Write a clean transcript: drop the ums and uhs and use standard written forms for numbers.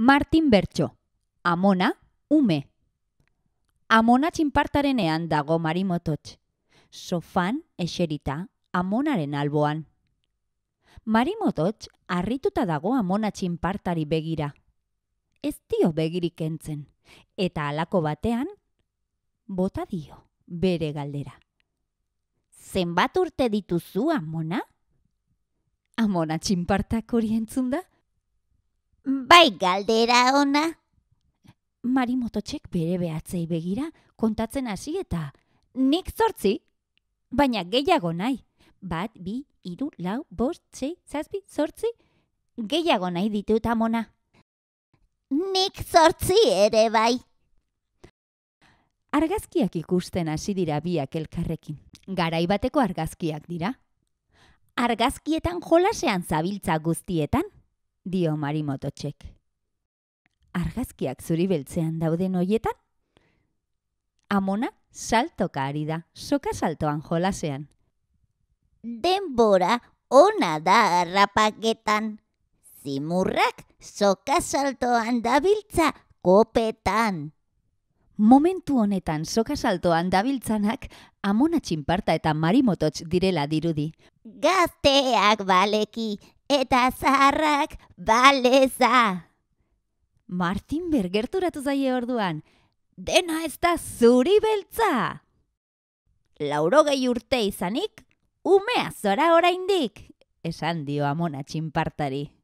Martin Bertso, Amona, ume. Amona txinpartarenean dago Marimototx. Sofan eserita Amonaren alboan. Marimototx harrituta dago Amona txinpartari begira. Ez dio begirik entzen, eta halako batean, bota dio bere galdera. Zenbat urte dituzu, Amona? Amona txinpartak hori entzun da? Bai galdera ona. Marimototxek bere behatzei begira kontatzen hasi eta nik 8, baina gehiago nahi. 1, 2, 3, 4, 5, 6, 7, 8, gehiago nahi ditut, Amona. Nik 8 ere bai. Argazkiak ikusten hasi dira biak elkarrekin. Garai bateko argazkiak dira. Argazkietan jolasean zabiltza guztietan, dio Marimototxek. Argazkiak zuri beltzean dauden hoietan? Amona saltoka ari da, soka saltoan jolasean. Denbora ona da harrapaketan. Zimurrak soka saltoan dabiltza kopetan. Momentu honetan soka saltoan dabiltzanak Amona txinparta eta Marimototx direla dirudi. Gazteak baleki eta zaharrak baleza. Martin bergerturatu zaie orduan. Dena ez da zuri beltza! 80 urte izanik, umea zora oraindik, esan dio Amona txinpartari.